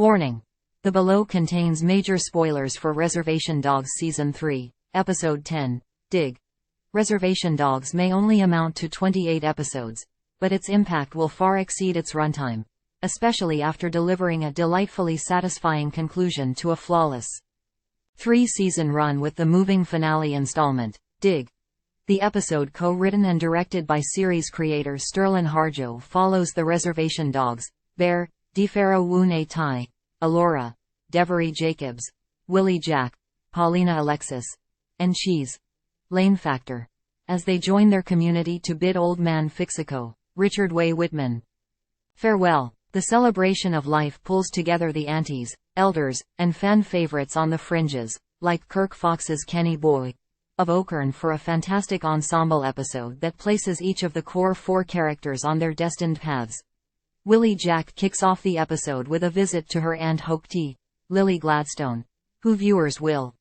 Warning. The below contains major spoilers for Reservation Dogs Season 3, Episode 10, Dig. Reservation Dogs may only amount to 28 episodes, but its impact will far exceed its runtime, especially after delivering a delightfully satisfying conclusion to a flawless 3-season run with the moving finale installment, Dig. The episode, co-written and directed by series creator Sterlin Harjo, follows the Reservation Dogs, Bear, DeFaro, Woon-A-Tai, Elora, Devery Jacobs, Willie Jack, Paulina Alexis, and Cheese Lane Factor, as they join their community to bid Old Man Fixico, Richard Way Whitman, farewell. The celebration of life pulls together the aunties, elders, and fan favorites on the fringes, like Kirk Fox's Kenny Boy of Okern, for a fantastic ensemble episode that places each of the core 4 characters on their destined paths. Willie Jack kicks off the episode with a visit to her aunt Okern, Lily Gladstone, who viewers will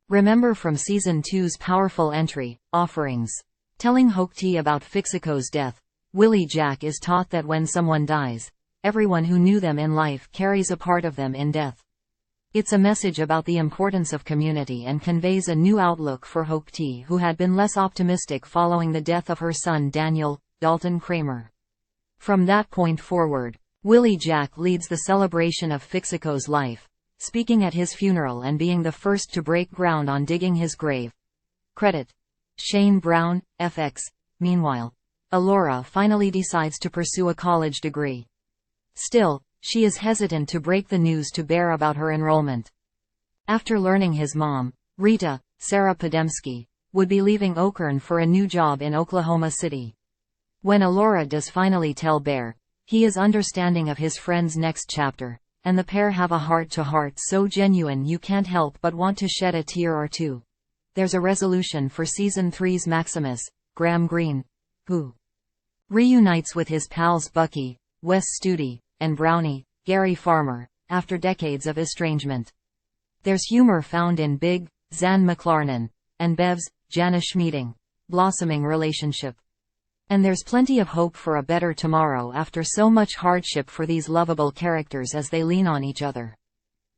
remember from Season 2's powerful entry, Offerings. Telling Okern about Fixico's death, Willie Jack is taught that when someone dies, everyone who knew them in life carries a part of them in death. It's a message about the importance of community and conveys a new outlook for Okern, who had been less optimistic following the death of her son Daniel, Dalton Kramer. From that point forward, Willie Jack leads the celebration of Fixico's life, speaking at his funeral and being the first to break ground on digging his grave. Credit. Shane Brown, FX. Meanwhile, Elora finally decides to pursue a college degree. Still, she is hesitant to break the news to Bear about her enrollment. After learning his mom, Rita, Sarah Podemski, would be leaving Okern for a new job in Oklahoma City. When Elora does finally tell Bear, he is understanding of his friend's next chapter, and the pair have a heart-to-heart so genuine you can't help but want to shed a tear or two. There's a resolution for Season 3's Maximus, Graham Greene, who reunites with his pals Bucky, Wes Studi, and Brownie, Gary Farmer, after decades of estrangement. There's humor found in Big, Zan McLarnon, and Bev's, Jana Schmieding, blossoming relationship. And there's plenty of hope for a better tomorrow after so much hardship for these lovable characters as they lean on each other.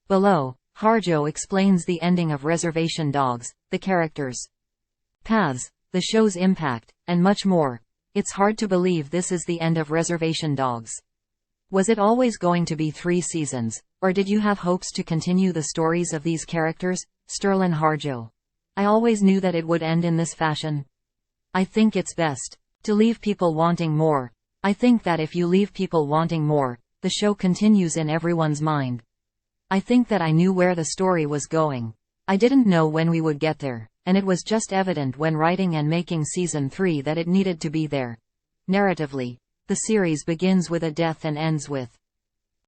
Below, Harjo explains the ending of Reservation Dogs, the characters' paths, the show's impact, and much more. It's hard to believe this is the end of Reservation Dogs. Was it always going to be 3 seasons, or did you have hopes to continue the stories of these characters? Sterlin Harjo. I always knew that it would end in this fashion. I think it's best to leave people wanting more. I think that if you leave people wanting more, the show continues in everyone's mind. I think that I knew where the story was going. I didn't know when we would get there, and it was just evident when writing and making Season 3 that it needed to be there. Narratively, the series begins with a death and ends with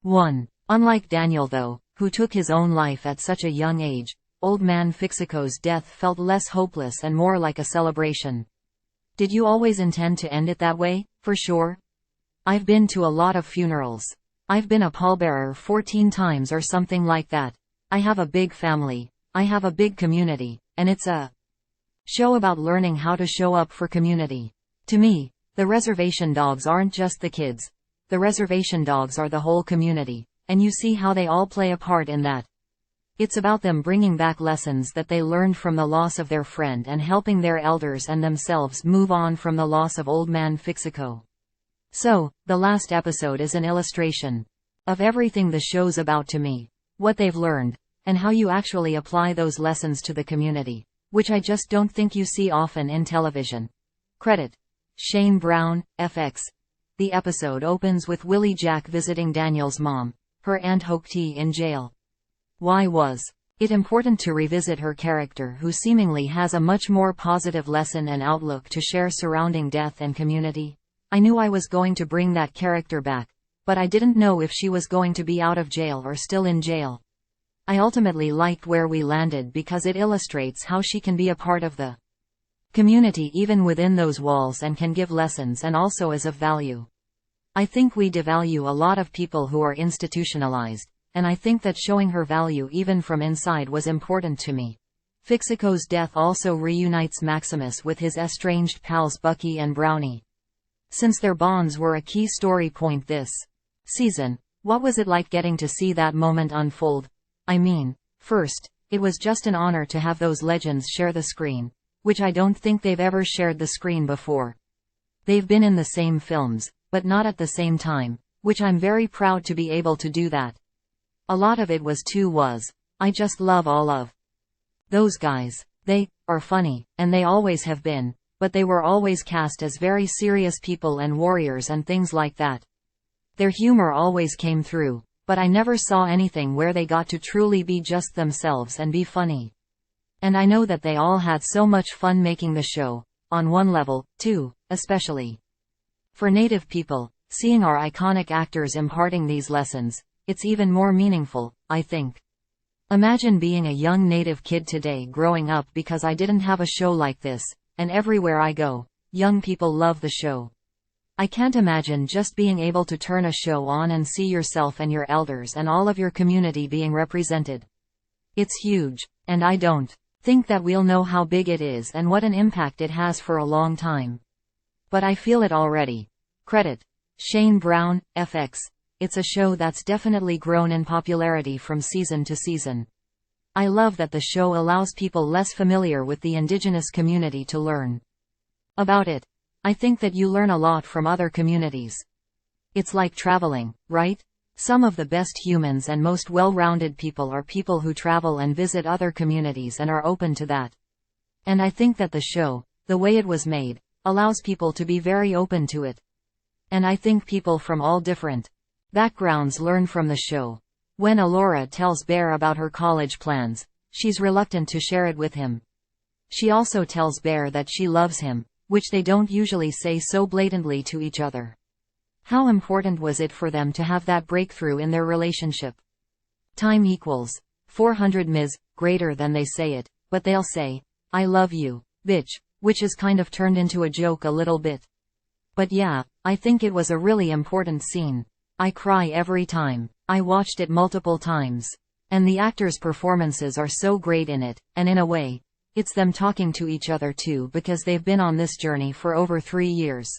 one. Unlike Daniel though, who took his own life at such a young age, Old Man Fixico's death felt less hopeless and more like a celebration. Did you always intend to end it that way? For sure. I've been to a lot of funerals. I've been a pallbearer 14 times or something like that. I have a big family. I have a big community, and it's a show about learning how to show up for community. To me, the Reservation Dogs aren't just the kids. The Reservation Dogs are the whole community, and you see how they all play a part in that. It's about them bringing back lessons that they learned from the loss of their friend and helping their elders and themselves move on from the loss of Old Man Fixico. So, the last episode is an illustration of everything the show's about to me, what they've learned, and how you actually apply those lessons to the community, which I just don't think you see often in television. Credit. Shane Brown, FX. The episode opens with Willie Jack visiting Daniel's mom, her Aunt Okern, in jail. Why was it important to revisit her character, who seemingly has a much more positive lesson and outlook to share surrounding death and community? I knew I was going to bring that character back, but I didn't know if she was going to be out of jail or still in jail. I ultimately liked where we landed because it illustrates how she can be a part of the community even within those walls and can give lessons and also is of value. I think we devalue a lot of people who are institutionalized, and I think that showing her value even from inside was important to me. Fixico's death also reunites Maximus with his estranged pals Bucky and Brownie. Since their bonds were a key story point this season, What was it like getting to see that moment unfold? I mean, first, it was just an honor to have those legends share the screen, which I don't think they've ever shared the screen before. They've been in the same films, but not at the same time, which I'm very proud to be able to do that. A lot of it was I just love all of those guys. They are funny, and they always have been, but they were always cast as very serious people and warriors and things like that. Their humor always came through, but I never saw anything where they got to truly be just themselves and be funny. And I know that they all had so much fun making the show, on one level, too, especially for Native people, seeing our iconic actors imparting these lessons, it's even more meaningful, I think. Imagine being a young Native kid today growing up because I didn't have a show like this, and everywhere I go, young people love the show. I can't imagine just being able to turn a show on and see yourself and your elders and all of your community being represented. It's huge, and I don't think that we'll know how big it is and what an impact it has for a long time. But I feel it already. Credit Shane Brown, FX. It's a show that's definitely grown in popularity from season to season. I love that the show allows people less familiar with the indigenous community to learn about it. I think that you learn a lot from other communities. It's like traveling, right? Some of the best humans and most well-rounded people are people who travel and visit other communities and are open to that. And I think that the show, the way it was made, allows people to be very open to it. And I think people from all different backgrounds learn from the show. When Elora tells Bear about her college plans, she's reluctant to share it with him. She also tells Bear that she loves him, which they don't usually say so blatantly to each other. How important was it for them to have that breakthrough in their relationship? Time equals 400 ms, greater than they say it, but they'll say, I love you, bitch, which is kind of turned into a joke a little bit. But yeah, I think it was a really important scene. I cry every time. I watched it multiple times. And the actors' performances are so great in it, and in a way, it's them talking to each other too because they've been on this journey for over 3 years.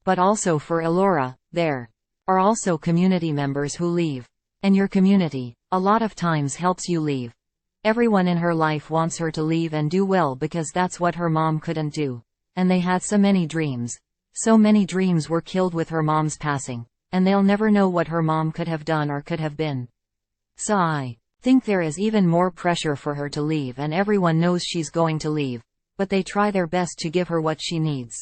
But also for Elora, there are also community members who leave. And your community, a lot of times helps you leave. Everyone in her life wants her to leave and do well because that's what her mom couldn't do. And they had so many dreams. So many dreams were killed with her mom's passing. And they'll never know what her mom could have done or could have been. So I think there is even more pressure for her to leave, and everyone knows she's going to leave, but they try their best to give her what she needs.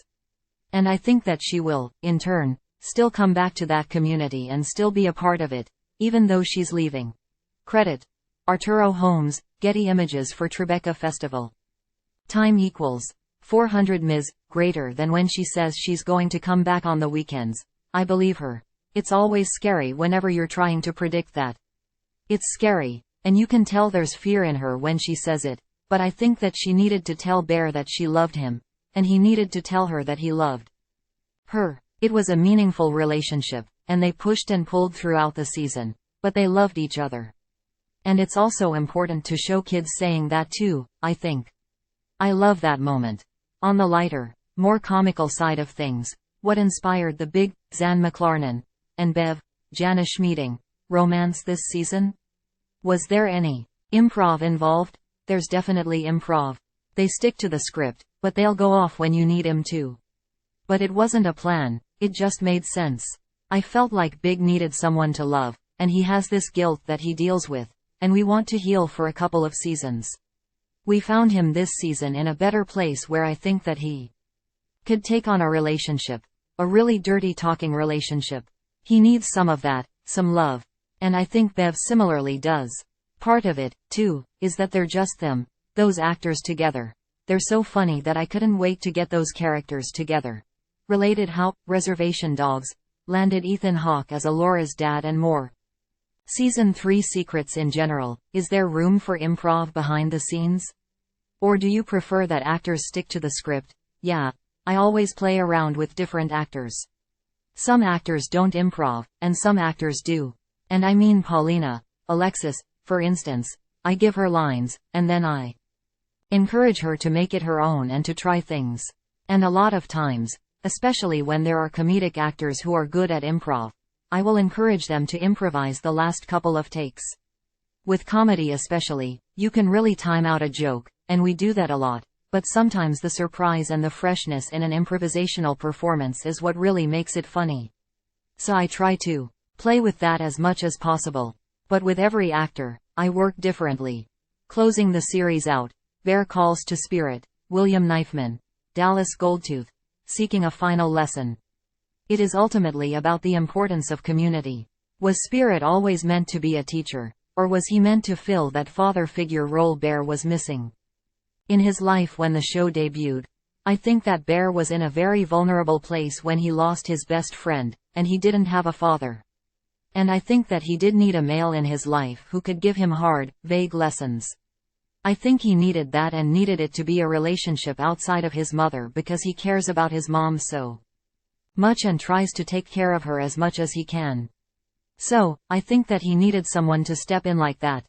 And I think that she will, in turn, still come back to that community and still be a part of it, even though she's leaving. Credit Arturo Holmes, Getty Images for Tribeca Festival. Time equals 400 ms, greater than when she says she's going to come back on the weekends. I believe her. It's always scary whenever you're trying to predict that. It's scary, and you can tell there's fear in her when she says it, but I think that she needed to tell Bear that she loved him, and he needed to tell her that he loved her. It was a meaningful relationship, and they pushed and pulled throughout the season, but they loved each other. And it's also important to show kids saying that too, I think. I love that moment. On the lighter, more comical side of things, what inspired the big, Zan McLarnon, and Bev, Jana Schmieding, romance this season? Was there any improv involved? There's definitely improv. They stick to the script, but they'll go off when you need him to. But it wasn't a plan, it just made sense. I felt like Big needed someone to love, and he has this guilt that he deals with, and we want to heal for a couple of seasons. We found him this season in a better place where I think that he could take on a relationship. A really dirty talking relationship. He needs some of that, some love. And I think Bev similarly does. Part of it, too, is that they're just them, those actors together. They're so funny that I couldn't wait to get those characters together. Related how Reservation Dogs landed Ethan Hawke as Elora's dad and more. Season 3 secrets in general. Is there room for improv behind the scenes? Or do you prefer that actors stick to the script? Yeah. I always play around with different actors. Some actors don't improv, and some actors do. And I mean Paulina Alexis, for instance. I give her lines, and then I encourage her to make it her own and to try things. And a lot of times, especially when there are comedic actors who are good at improv, I will encourage them to improvise the last couple of takes. With comedy especially, you can really time out a joke, and we do that a lot, but sometimes the surprise and the freshness in an improvisational performance is what really makes it funny. So I try to play with that as much as possible. But with every actor, I work differently. Closing the series out, Bear Calls to Spirit, William Knifeman, Dallas Goldtooth, Seeking a Final Lesson. It is ultimately about the importance of community. Was Spirit always meant to be a teacher, or was he meant to fill that father figure role Bear was missing? In his life when the show debuted, I think that Bear was in a very vulnerable place when he lost his best friend, and he didn't have a father. And I think that he did need a male in his life who could give him hard, vague lessons. I think he needed that and needed it to be a relationship outside of his mother because he cares about his mom so much and tries to take care of her as much as he can. So, I think that he needed someone to step in like that.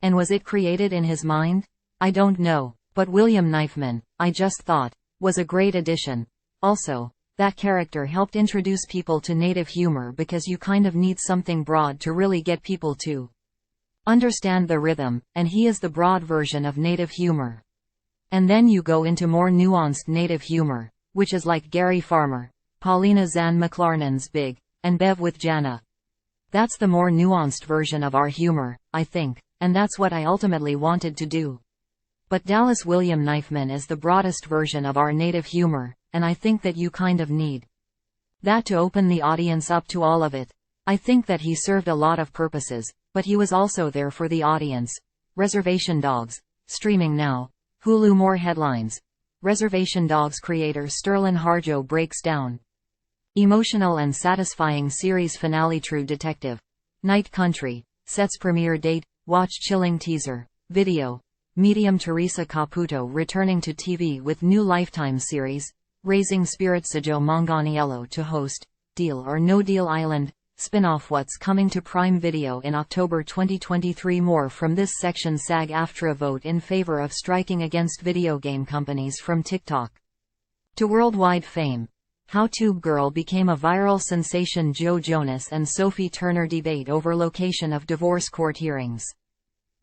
And was it created in his mind? I don't know, but William Knifeman, I just thought, was a great addition. Also, that character helped introduce people to native humor because you kind of need something broad to really get people to understand the rhythm, and he is the broad version of native humor. And then you go into more nuanced native humor, which is like Gary Farmer, Paulina Zan McLarnon's Big, and Bev with Jana. That's the more nuanced version of our humor, I think, and that's what I ultimately wanted to do. But Dallas William Knifeman is the broadest version of our native humor, and I think that you kind of need that to open the audience up to all of it. I think that he served a lot of purposes, but he was also there for the audience. Reservation Dogs, streaming now. Hulu. More headlines. Reservation Dogs creator Sterlin Harjo breaks down emotional and satisfying series finale. True Detective. Night Country, sets premiere date, watch chilling teaser video. Medium Teresa Caputo returning to TV with new Lifetime series, Raising Spirits. Joe Manganiello to host, Deal or No Deal Island, spin-off. What's coming to Prime Video in October 2023. More from this section. SAG-AFTRA vote in favor of striking against video game companies from TikTok to worldwide fame. How Tube Girl became a viral sensation. Joe Jonas and Sophie Turner debate over location of divorce court hearings.